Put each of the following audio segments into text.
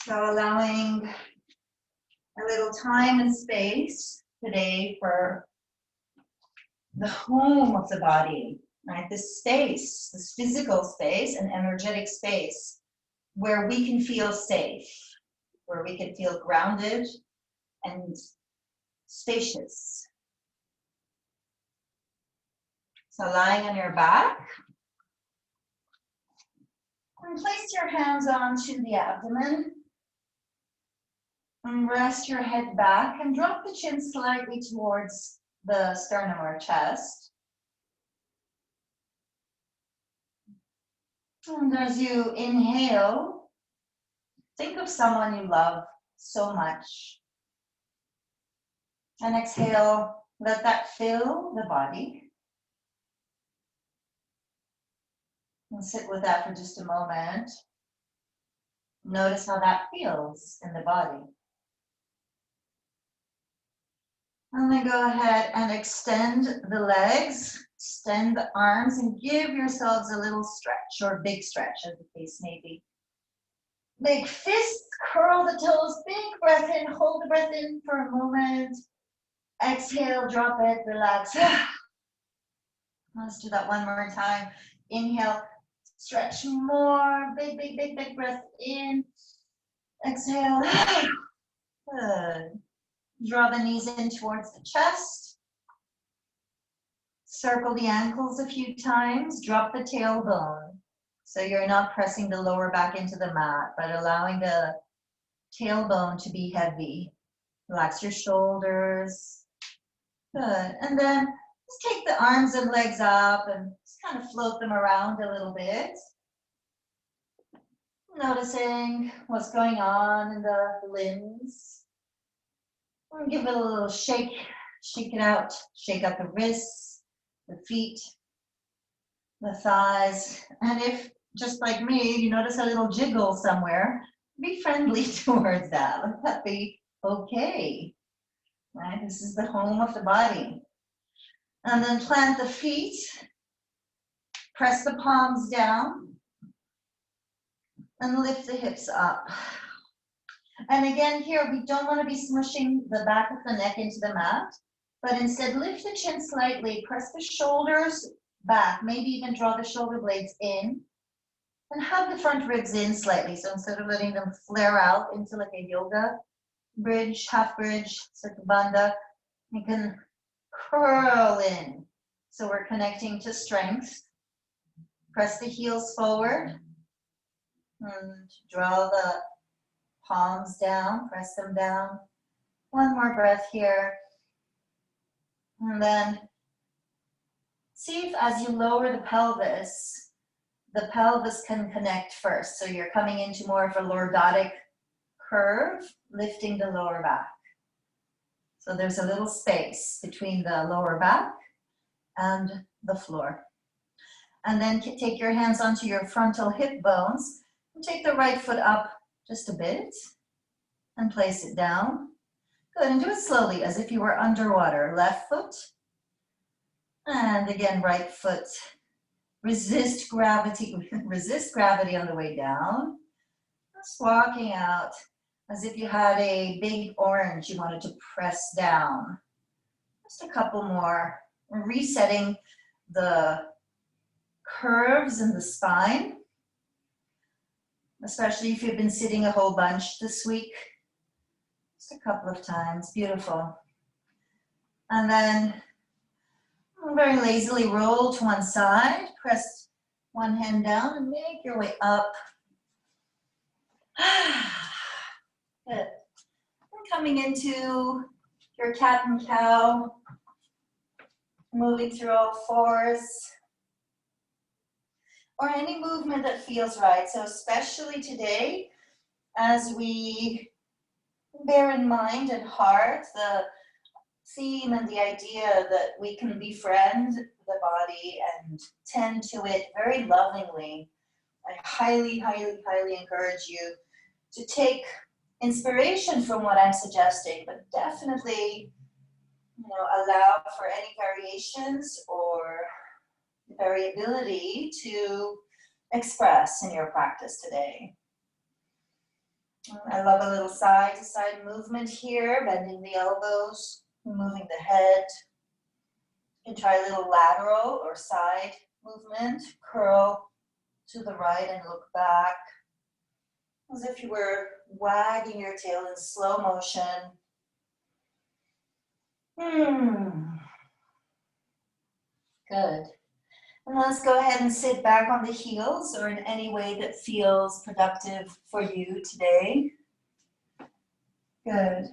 So allowing a little time and space today for the home of the body, right? This space, this physical space and energetic space where we can feel safe, where we can feel grounded and spacious. So lying on your back, and place your hands onto the abdomen. And rest your head back and drop the chin slightly towards the sternum or chest. And as you inhale, think of someone you love so much. And exhale, let that fill the body. And sit with that for just a moment. Notice how that feels in the body. And then go ahead and extend the legs, extend the arms, and give yourselves a little stretch or big stretch, as the case may be. Big fists, curl the toes, big breath in, hold the breath in for a moment. Exhale, drop it, relax. Let's do that one more time. Inhale, stretch more, big, big, big, big breath in. Exhale. Good. Draw the knees in towards the chest. Circle the ankles a few times. Drop the tailbone. So you're not pressing the lower back into the mat, but allowing the tailbone to be heavy. Relax your shoulders. Good. And then just take the arms and legs up and just kind of float them around a little bit. Noticing what's going on in the limbs. And give it a little shake, shake it out, shake out the wrists, the feet, the thighs. And if, just like me, you notice a little jiggle somewhere, be friendly towards that. Let that be okay. Right? This is the home of the body. And then plant the feet, press the palms down, and lift the hips up. And again here, we don't want to be smushing the back of the neck into the mat, but instead lift the chin slightly, press the shoulders back, maybe even draw the shoulder blades in, and hug the front ribs in slightly. So instead of letting them flare out into like a yoga bridge, half bridge, Bandha, you can curl in. So we're connecting to strength. Press the heels forward and draw the palms down, press them down. One more breath here. And then see if as you lower the pelvis can connect first. So you're coming into more of a lordotic curve, lifting the lower back. So there's a little space between the lower back and the floor. And then take your hands onto your frontal hip bones and take the right foot up just a bit and place it down. Good, and do it slowly as if you were underwater. Left foot, and again, right foot. Resist gravity on the way down. Just walking out as if you had a big orange you wanted to press down. Just a couple more. Resetting the curves in the spine, especially if you've been sitting a whole bunch this week. Just a couple of times. Beautiful. And then very lazily roll to one side, press one hand down and make your way up. Good. And coming into your cat and cow, moving through all fours, or any movement that feels right. So especially today, as we bear in mind and heart the theme and the idea that we can befriend the body and tend to it very lovingly, I highly, highly, highly encourage you to take inspiration from what I'm suggesting, but definitely, allow for any variations or variability to express in your practice today. I love a little side to side movement here, bending the elbows, moving the head. You can try a little lateral or side movement, curl to the right and look back, as if you were wagging your tail in slow motion. Good. And let's go ahead and sit back on the heels or in any way that feels productive for you today. Good.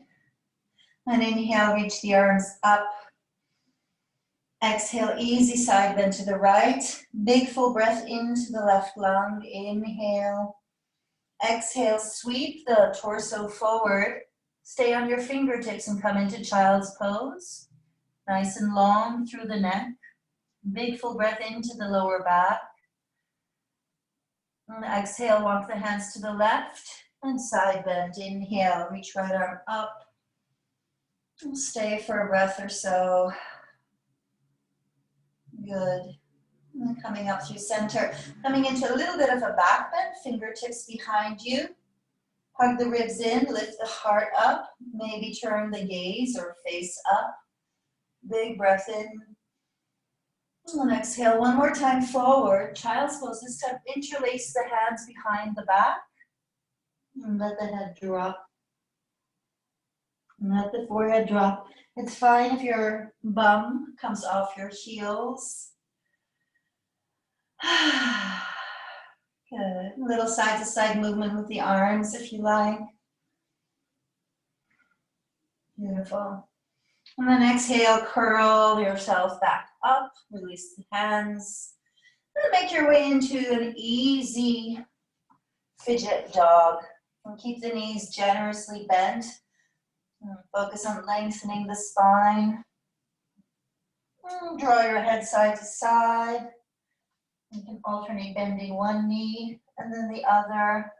And inhale, reach the arms up. Exhale, easy side bend to the right. Big full breath into the left lung. Inhale. Exhale, sweep the torso forward. Stay on your fingertips and come into child's pose. Nice and long through the neck. Big full breath into the lower back. And exhale, walk the hands to the left and side bend. Inhale, reach right arm up. And stay for a breath or so. Good. And coming up through center. Coming into a little bit of a back bend, fingertips behind you. Hug the ribs in, lift the heart up. Maybe turn the gaze or face up. Big breath in. And exhale one more time forward. Child's pose. This time interlace the hands behind the back. And let the head drop. And let the forehead drop. It's fine if your bum comes off your heels. Good. A little side to side movement with the arms if you like. Beautiful. And then exhale, curl yourself back up, release the hands. And make your way into an easy fidget dog. And keep the knees generously bent. And focus on lengthening the spine. And draw your head side to side. You can alternate bending one knee and then the other.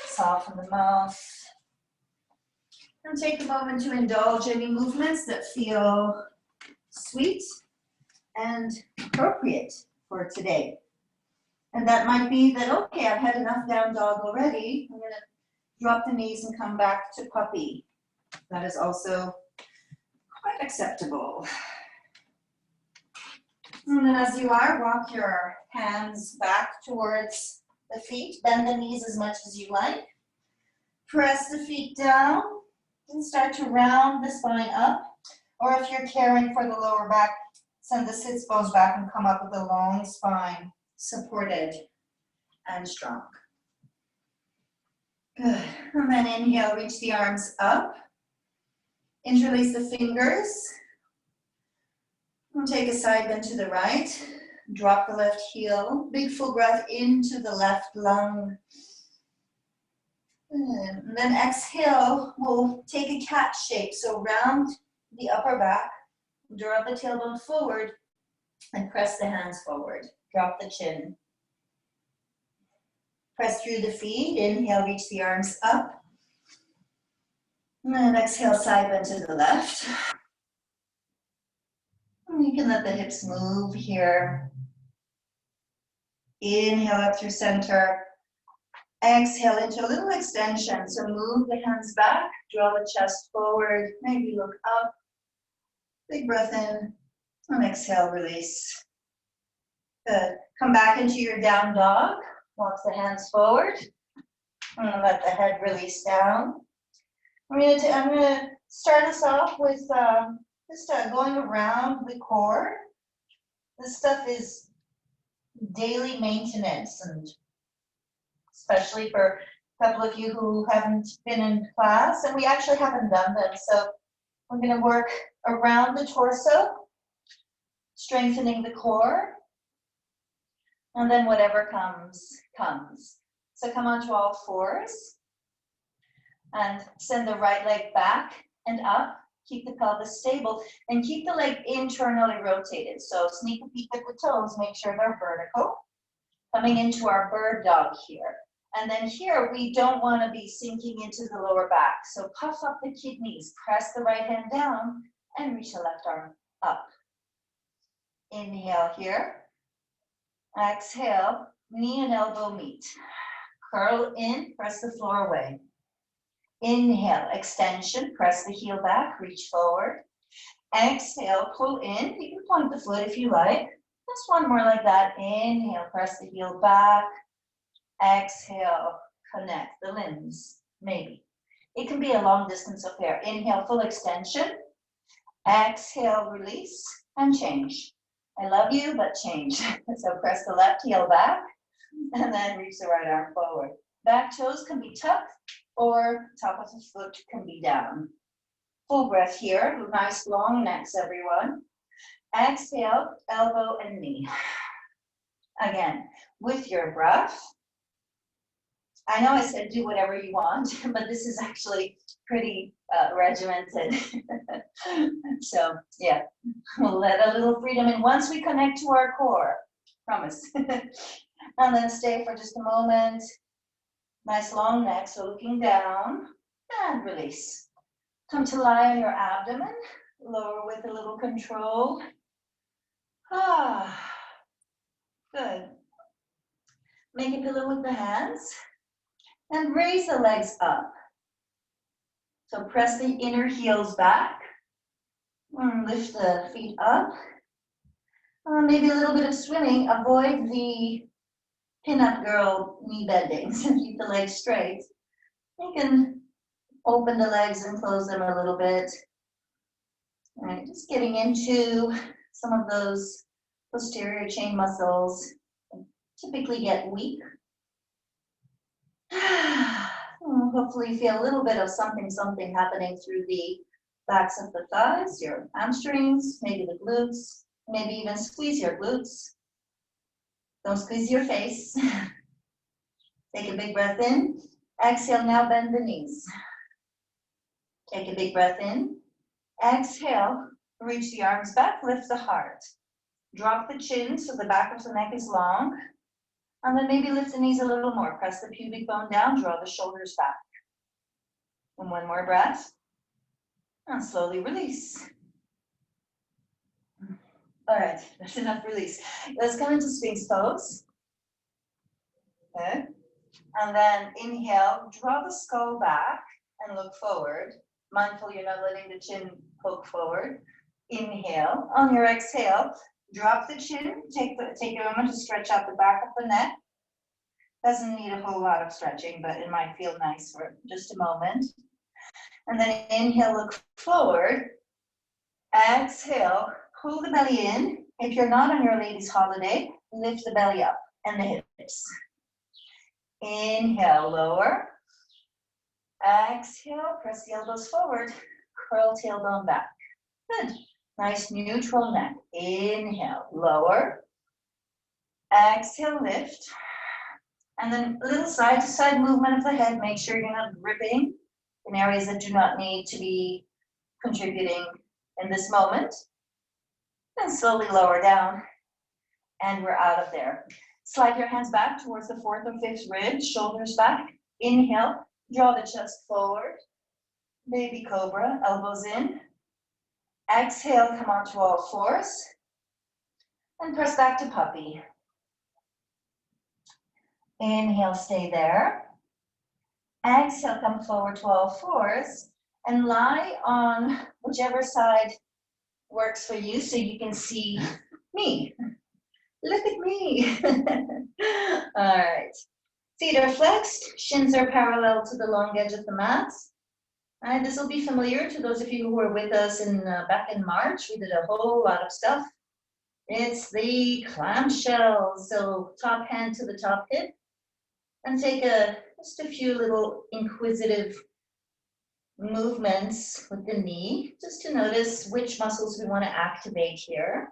Soften the mouth. And take a moment to indulge any movements that feel sweet and appropriate for today. And that might be that, okay, I've had enough down dog already. I'm going to drop the knees and come back to puppy. That is also quite acceptable. And then as you are, walk your hands back towards the feet. Bend the knees as much as you like. Press the feet down. And start to round the spine up. Or if you're caring for the lower back, send the sits bones back and come up with a long spine, supported and strong. Good. And then inhale, reach the arms up. Interlace the fingers. And take a side bend to the right. Drop the left heel. Big full breath into the left lung. And then exhale, we'll take a cat shape. So round the upper back, draw the tailbone forward, and press the hands forward. Drop the chin. Press through the feet. Inhale, reach the arms up. And then exhale, side bend to the left. And you can let the hips move here. Inhale up through center. Exhale into a little extension. So move the hands back, draw the chest forward, maybe look up. Big breath in, and exhale, release. Good. Come back into your down dog. Walk the hands forward, and let the head release down. I'm gonna start us off with just going around the core. This stuff is daily maintenance, and especially for a couple of you who haven't been in class, and we actually haven't done them. So we're going to work around the torso, strengthening the core, and then whatever comes, comes. So come onto all fours, and send the right leg back and up. Keep the pelvis stable, and keep the leg internally rotated. So sneak a peek at the toes, make sure they're vertical. Coming into our bird dog here. And then here, we don't want to be sinking into the lower back. So puff up the kidneys, press the right hand down, and reach the left arm up. Inhale here. Exhale, knee and elbow meet. curl in, press the floor away. Inhale, extension, press the heel back, reach forward. Exhale, pull in. You can point the foot if you like. Just one more like that. Inhale, press the heel back. Exhale, connect the limbs, maybe. It can be a long distance affair. Inhale, full extension. Exhale, release, and change. I love you, but change. So press the left heel back, and then reach the right arm forward. Back toes can be tucked, or top of the foot can be down. Full breath here. Nice long necks, everyone. Exhale, elbow and knee. Again, with your breath. I know I said do whatever you want, but this is actually pretty regimented. So yeah, we'll let a little freedom in once we connect to our core, promise. And then stay for just a moment. Nice long neck, so looking down and release. Come to lie on your abdomen, lower with a little control. Ah, good. Make a pillow with the hands and raise the legs up. So press the inner heels back. Lift the feet up. Maybe a little bit of swimming. Avoid the pin-up girl knee bendings and keep the legs straight. You can open the legs and close them a little bit. All right, just getting into some of those posterior chain muscles. Typically get weak. Hopefully feel a little bit of something happening through the backs of the thighs, your hamstrings, maybe the glutes, maybe even squeeze your glutes. Don't squeeze your face. Take a big breath in. Exhale, now bend the knees. Take a big breath in. Exhale, reach the arms back, lift the heart. Drop the chin so the back of the neck is long. And then maybe lift the knees a little more. Press the pubic bone down, draw the shoulders back. And one more breath. And slowly release. All right, that's enough release. Let's come into Sphinx pose. Okay. And then inhale, draw the skull back and look forward. Mindful you're not letting the chin poke forward. Inhale. On your exhale, drop the chin. Take a moment to stretch out the back of the neck. Doesn't need a whole lot of stretching, but it might feel nice for just a moment. And then inhale, look forward. Exhale, pull the belly in. If you're not on your ladies' holiday, lift the belly up and the hips. Inhale, lower. Exhale, press the elbows forward. Curl tailbone back. Good. Nice neutral neck. Inhale, lower. Exhale, lift. And then a little side-to-side movement of the head. Make sure you're not gripping in areas that do not need to be contributing in this moment. And slowly lower down. And we're out of there. Slide your hands back towards the fourth or fifth rib, shoulders back. Inhale, draw the chest forward. Baby cobra, elbows in. Exhale, come onto all fours. And press back to puppy. Inhale, stay there. Exhale, come forward to all fours. And lie on whichever side works for you so you can see me. Look at me. All right. Feet are flexed. Shins are parallel to the long edge of the mat. All right, this will be familiar to those of you who were with us back in March. We did a whole lot of stuff. It's the clam shells. So top hand to the top hip. And take just a few little inquisitive movements with the knee, just to notice which muscles we want to activate here.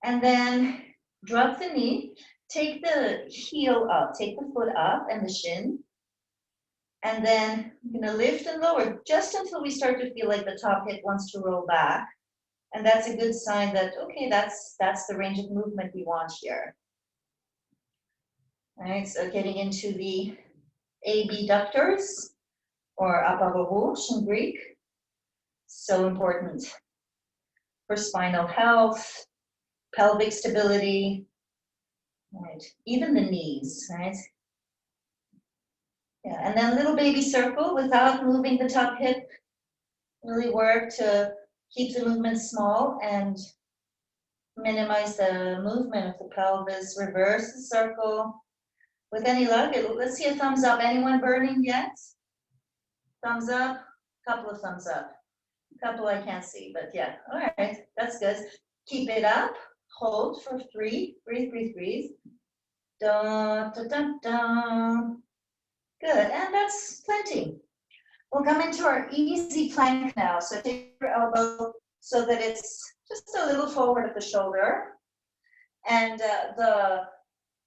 And then drop the knee, take the heel up, take the foot up and the shin. And then I'm going to lift and lower just until we start to feel like the top hip wants to roll back. And that's a good sign that, okay, that's the range of movement we want here. All right, so getting into the abductors, or appareaux in Greek. So important for spinal health, pelvic stability, right? Even the knees, right? Yeah, and then little baby circle without moving the top hip. Really work to keep the movement small and minimize the movement of the pelvis. Reverse the circle. With any luck, let's see a thumbs up. Anyone burning yet? Thumbs up? Couple of thumbs up. Couple I can't see, but yeah. All right, that's good. Keep it up. Hold for 3. Breathe, breathe, breathe. Dun, dun, dun, dun. Good, and that's plenty. We'll come into our easy plank now. So take your elbow so that it's just a little forward of the shoulder. And the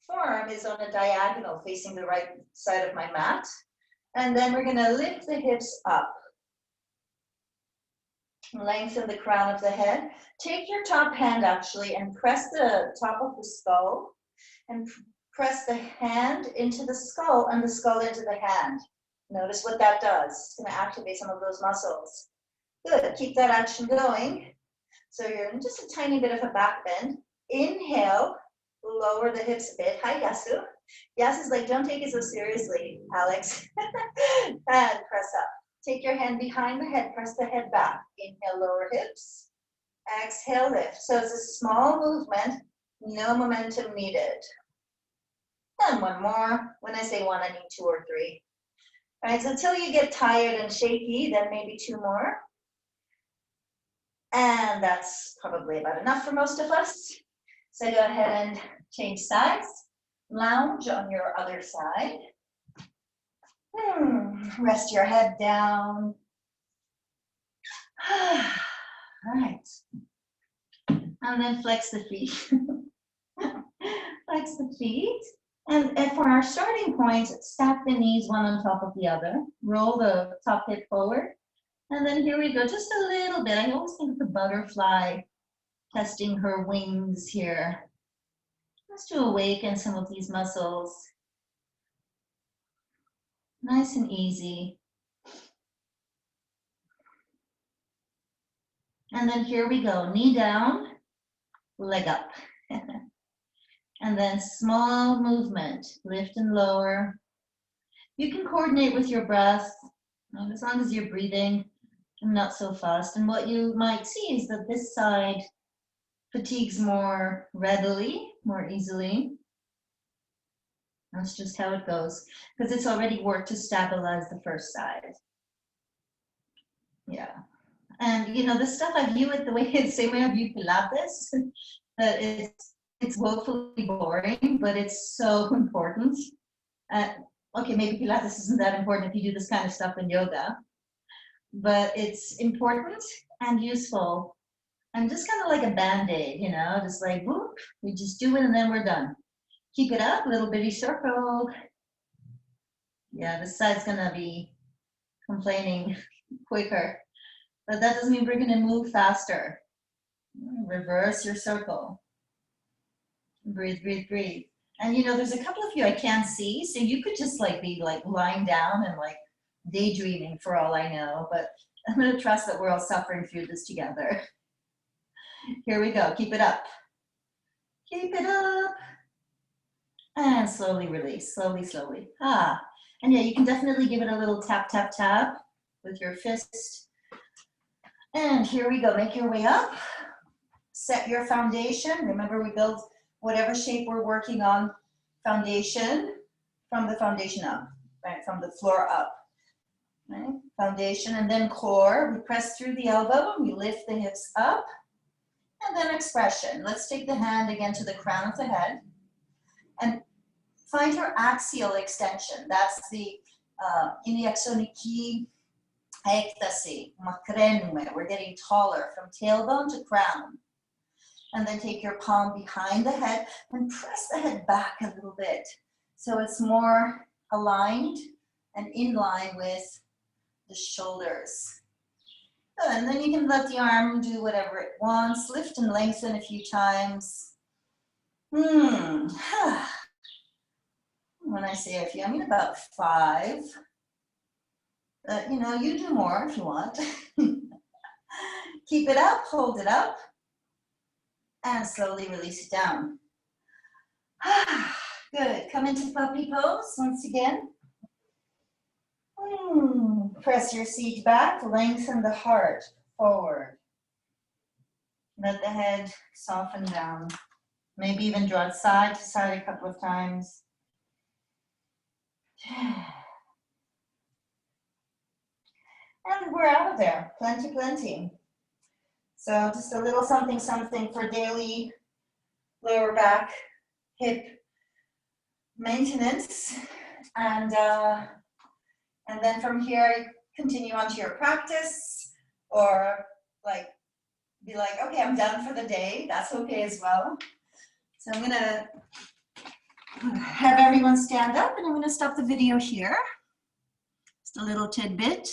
forearm is on a diagonal facing the right side of my mat. And then we're gonna lift the hips up. Lengthen the crown of the head. Take your top hand actually and press the top of the skull and press the hand into the skull and the skull into the hand. Notice what that does. It's going to activate some of those muscles. Good. Keep that action going. So you're in just a tiny bit of a back bend. Inhale. Lower the hips a bit. Hi, Yasu. Yasu's like, don't take it so seriously, Alex. And press up. Take your hand behind the head. Press the head back. Inhale, lower hips. Exhale, lift. So it's a small movement. No momentum needed. And one more. When I say one, I mean 2 or 3. All right, so until you get tired and shaky, then maybe 2 more. And that's probably about enough for most of us. So go ahead and change sides. Lounge on your other side. Rest your head down. All right. And then flex the feet. Flex the feet. And for our starting point, stack the knees one on top of the other. Roll the top hip forward. And then here we go, just a little bit. I always think of the butterfly testing her wings here. Just to awaken some of these muscles. Nice and easy. And then here we go, knee down, leg up. And then small movement, lift and lower. You can coordinate with your breath, as long as you're breathing and not so fast. And what you might see is that this side fatigues more readily, more easily. That's just how it goes, because it's already worked to stabilize the first side. Yeah. And you know, this stuff, I view it the same way I view Pilates, that it's woefully boring, but it's so important. Okay, maybe Pilates isn't that important if you do this kind of stuff in yoga, but it's important and useful. And just kind of like a Band-Aid, you know, just like, whoop, we just do it and then we're done. Keep it up, little bitty circle. Yeah, this side's gonna be complaining quicker, but that doesn't mean we're gonna move faster. Reverse your circle. Breathe, breathe, breathe. And you know, there's a couple of you I can't see, so you could just like be like lying down and like daydreaming for all I know, but I'm gonna trust that we're all suffering through this together. Here we go, keep it up. Keep it up. And slowly release, slowly, slowly. And yeah, you can definitely give it a little tap, tap, tap with your fist. And here we go, make your way up. Set your foundation. Remember, we build whatever shape we're working on, foundation, from the foundation up, right? From the floor up, right? Foundation, and then core. We press through the elbow, we lift the hips up, and then expression. Let's take the hand again to the crown of the head, and find your axial extension. That's the iliaksoniki ektasi, makrenme. We're getting taller from tailbone to crown. And then take your palm behind the head and press the head back a little bit, so it's more aligned and in line with the shoulders. And then you can let the arm do whatever it wants. Lift and lengthen a few times. When I say a few, I mean about 5. You know, you do more if you want. Keep it up, hold it up. And slowly release it down. Good. Come into puppy pose once again. Press your seat back, lengthen the heart forward. Let the head soften down. Maybe even draw it side to side a couple of times. And we're out of there. Plenty, plenty. So just a little something, something for daily lower back, hip maintenance. And then from here, continue on to your practice, or like, be like, okay, I'm done for the day. That's okay as well. So I'm gonna have everyone stand up, and I'm gonna stop the video here. Just a little tidbit.